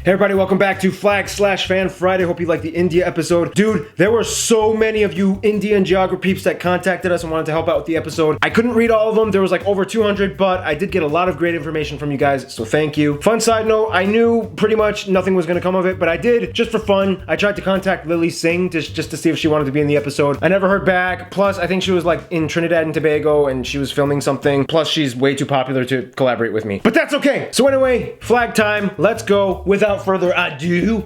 Hey everybody, welcome back to Flag/Fan Friday. Hope you liked the India episode. Dude, there were so many of you Indian geography peeps that contacted us and wanted to help out with the episode. I couldn't read all of them. There was like over 200, but I did get a lot of great information from you guys, so thank you. Fun side note, I knew pretty much nothing was gonna come of it, but I did, just for fun. I tried to contact Lily Singh just to see if she wanted to be in the episode. I never heard back. Plus, I think she was like in Trinidad and Tobago and she was filming something. Plus, she's way too popular to collaborate with me. But that's okay. So anyway, flag time. Let's go. Without further ado.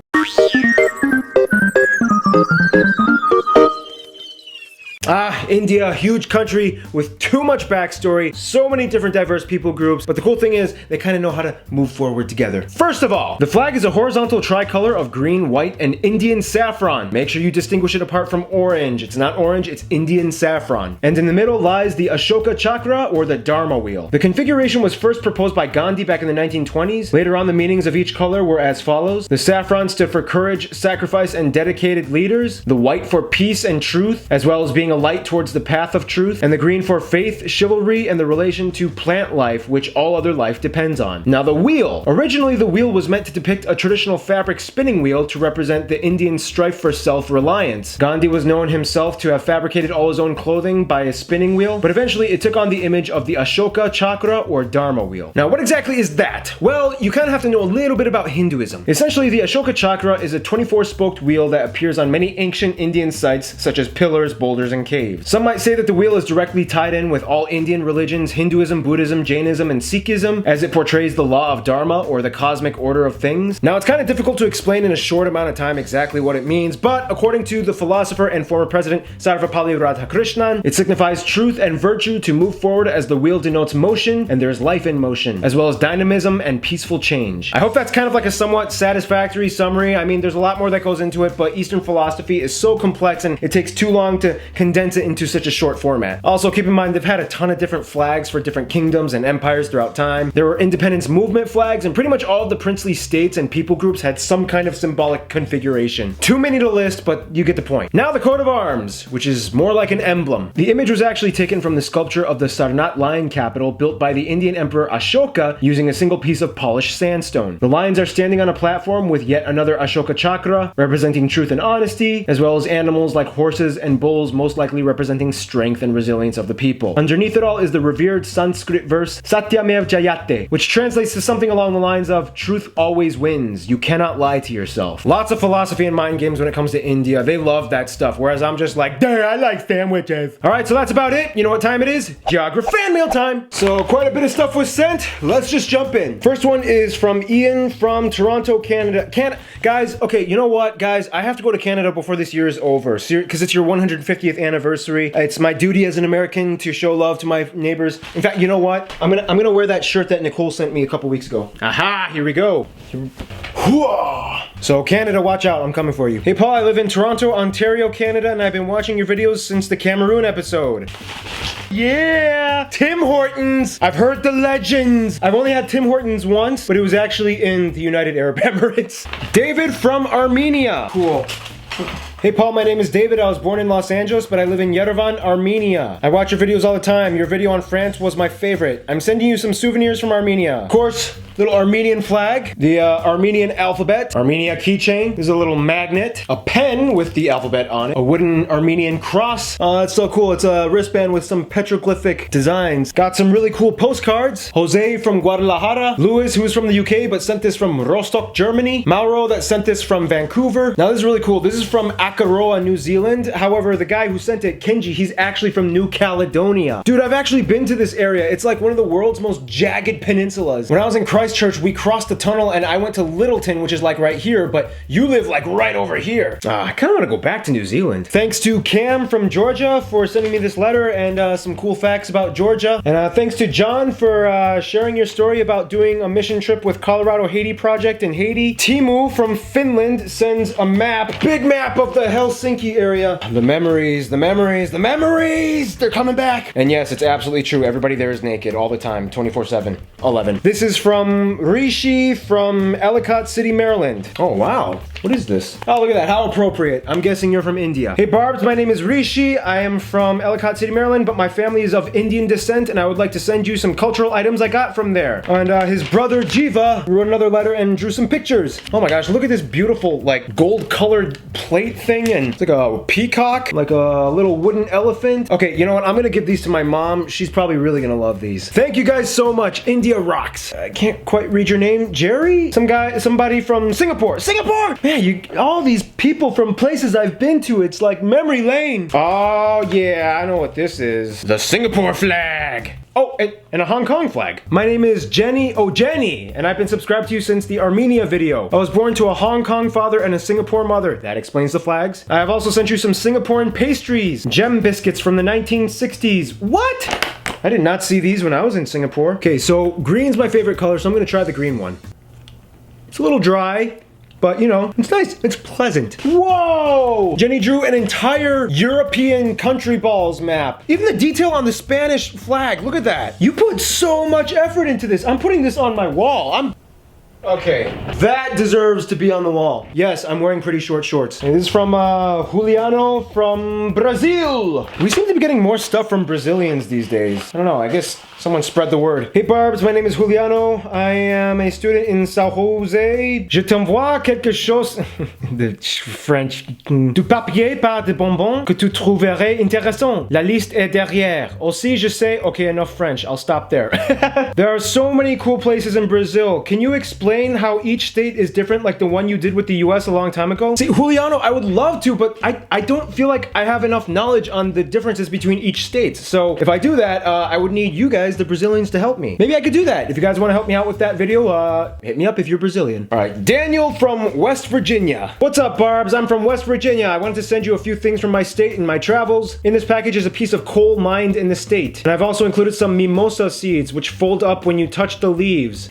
India, a huge country with too much backstory, so many different diverse people groups, but the cool thing is they kind of know how to move forward together. First of all, the flag is a horizontal tricolor of green, white, and Indian saffron. Make sure you distinguish it apart from orange. It's not orange, it's Indian saffron. And in the middle lies the Ashoka Chakra, or the Dharma wheel. The configuration was first proposed by Gandhi back in the 1920s. Later on, the meanings of each color were as follows. The saffron stood for courage, sacrifice, and dedicated leaders. The white for peace and truth, as well as being a light towards the path of truth, and the green for faith, chivalry, and the relation to plant life, which all other life depends on. Now the wheel. Originally the wheel was meant to depict a traditional fabric spinning wheel to represent the Indian strife for self-reliance. Gandhi was known himself to have fabricated all his own clothing by a spinning wheel, but eventually it took on the image of the Ashoka Chakra or Dharma wheel. Now what exactly is that? Well, you kind of have to know a little bit about Hinduism. Essentially, the Ashoka Chakra is a 24-spoked wheel that appears on many ancient Indian sites such as pillars, boulders, and caves. Some might say that the wheel is directly tied in with all Indian religions, Hinduism, Buddhism, Jainism, and Sikhism, as it portrays the law of Dharma, or the cosmic order of things. Now, it's kind of difficult to explain in a short amount of time exactly what it means, but according to the philosopher and former president Sarvepalli Radhakrishnan, it signifies truth and virtue to move forward as the wheel denotes motion, and there's life in motion, as well as dynamism and peaceful change. I hope that's kind of like a somewhat satisfactory summary. I mean, there's a lot more that goes into it, but Eastern philosophy is so complex and it takes too long to condense it into such a short format. Also, keep in mind they've had a ton of different flags for different kingdoms and empires throughout time. There were independence movement flags, and pretty much all of the princely states and people groups had some kind of symbolic configuration. Too many to list, but you get the point. Now the coat of arms, which is more like an emblem. The image was actually taken from the sculpture of the Sarnath lion capital built by the Indian emperor Ashoka using a single piece of polished sandstone. The lions are standing on a platform with yet another Ashoka Chakra representing truth and honesty, as well as animals like horses and bulls most likely representing strength and resilience of the people. Underneath it all is the revered Sanskrit verse Satyamev Jayate, which translates to something along the lines of truth always wins. You cannot lie to yourself. Lots of philosophy and mind games when it comes to India. They love that stuff, whereas I'm just like, dang, I like sandwiches. Alright, so that's about it. You know what time it is? Geogra-fan mail time. So quite a bit of stuff was sent. Let's just jump in. First one is from Ian from Toronto, Canada. Guys, okay, you know what, guys? I have to go to Canada before this year is over, because it's your 150th anniversary. It's my duty as an American to show love to my neighbors. In fact, you know what? I'm gonna wear that shirt that Nicole sent me a couple weeks ago. Aha, here we go. So Canada, watch out, I'm coming for you. Hey Paul, I live in Toronto, Ontario, Canada, and I've been watching your videos since the Cameroon episode. Yeah! Tim Hortons! I've heard the legends! I've only had Tim Hortons once, but it was actually in the United Arab Emirates. David from Armenia. Cool. Hey Paul, my name is David. I was born in Los Angeles, but I live in Yerevan, Armenia. I watch your videos all the time. Your video on France was my favorite. I'm sending you some souvenirs from Armenia. Of course, little Armenian flag, the Armenian alphabet, Armenia keychain. There's a little magnet, a pen with the alphabet on it, a wooden Armenian cross. It's so cool. It's a wristband with some petroglyphic designs. Got some really cool postcards. Jose from Guadalajara, Louis, who's from the UK but sent this from Rostock, Germany, Mauro that sent this from Vancouver. Now this is really cool. This is from Akaroa, New Zealand. However, the guy who sent it, Kenji, he's actually from New Caledonia. Dude, I've actually been to this area. It's like one of the world's most jagged peninsulas. When I was in Christchurch, we crossed the tunnel and I went to Littleton, which is like right here, but you live like right over here. I kind of want to go back to New Zealand. Thanks to Cam from Georgia for sending me this letter and some cool facts about Georgia. And thanks to John for sharing your story about doing a mission trip with Colorado Haiti Project in Haiti. Timu from Finland sends a map, big map of the the Helsinki area. The memories, the memories, the memories! They're coming back! And yes, it's absolutely true. Everybody there is naked all the time, 24/7, 11. This is from Rishi from Ellicott City, Maryland. Oh, wow. What is this? Oh, look at that. How appropriate. I'm guessing you're from India. Hey, Barbs, my name is Rishi. I am from Ellicott City, Maryland, but my family is of Indian descent, and I would like to send you some cultural items I got from there. And his brother, Jiva, wrote another letter and drew some pictures. Oh my gosh, look at this beautiful, like, gold-colored plate thing, and it's like a peacock, like a little wooden elephant. Okay, you know what? I'm gonna give these to my mom. She's probably really gonna love these. Thank you guys so much. India rocks. I can't quite read your name. Jerry? Somebody from Singapore. Singapore! Man, all these people from places I've been to, it's like memory lane. Oh yeah, I know what this is. The Singapore flag. Oh, and a Hong Kong flag. My name is Jenny Jenny, and I've been subscribed to you since the Armenia video. I was born to a Hong Kong father and a Singapore mother. That explains the flags. I have also sent you some Singaporean pastries. Gem biscuits from the 1960s. What? I did not see these when I was in Singapore. Okay, so green's my favorite color, so I'm gonna try the green one. It's a little dry, but you know, it's nice, it's pleasant. Whoa! Jenny drew an entire European country balls map. Even the detail on the Spanish flag, look at that. You put so much effort into this. I'm putting this on my wall. Okay, that deserves to be on the wall. Yes, I'm wearing pretty short shorts. And this is from Juliano from Brazil. We seem to be getting more stuff from Brazilians these days. I don't know, I guess someone spread the word. Hey Barbs, my name is Juliano. I am a student in São José. Je t'envoie quelque chose... de French. Du papier par des bonbons que tu trouverais intéressant. La liste est derrière. Aussi, je sais... Okay, enough French. I'll stop there. There are so many cool places in Brazil. Can you explain how each state is different, like the one you did with the US a long time ago? See, Juliano, I would love to, but I don't feel like I have enough knowledge on the differences between each state. So if I do that, I would need you guys, the Brazilians, to help me. Maybe I could do that. If you guys want to help me out with that video, hit me up if you're Brazilian. All right, Daniel from West Virginia. What's up, Barbs? I'm from West Virginia. I wanted to send you a few things from my state and my travels. In this package is a piece of coal mined in the state. And I've also included some mimosa seeds, which fold up when you touch the leaves.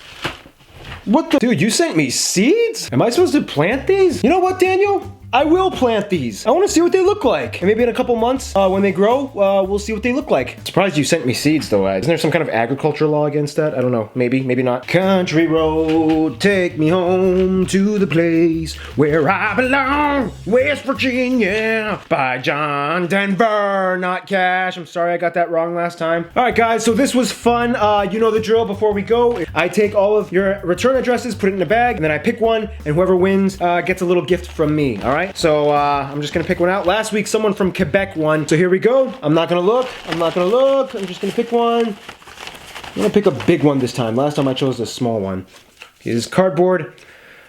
What the? Dude, you sent me seeds? Am I supposed to plant these? You know what, Daniel? I will plant these. I want to see what they look like. And maybe in a couple months, when they grow, we'll see what they look like. Surprised you sent me seeds, though. Isn't there some kind of agriculture law against that? I don't know. Maybe, maybe not. Country road, take me home to the place where I belong, West Virginia, by John Denver, not Cash. I'm sorry I got that wrong last time. All right, guys, so this was fun. You know the drill. Before we go, I take all of your return addresses, put it in a bag, and then I pick one, and whoever wins gets a little gift from me, all right? So I'm just gonna pick one out. Last week someone from Quebec won, so here we go. I'm not gonna look, I'm just gonna pick one. I'm gonna pick a big one this time. Last time I chose a small one. Here's cardboard.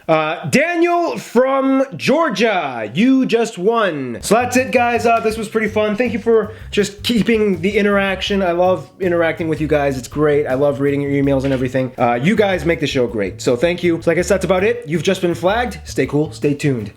Daniel from Georgia, you just won. So that's it, guys. This was pretty fun. Thank you for just keeping the interaction. I love interacting with you guys. It's great. I love reading your emails and everything. You guys make the show great. So thank you. So I guess that's about it. You've just been flagged. Stay cool, stay tuned.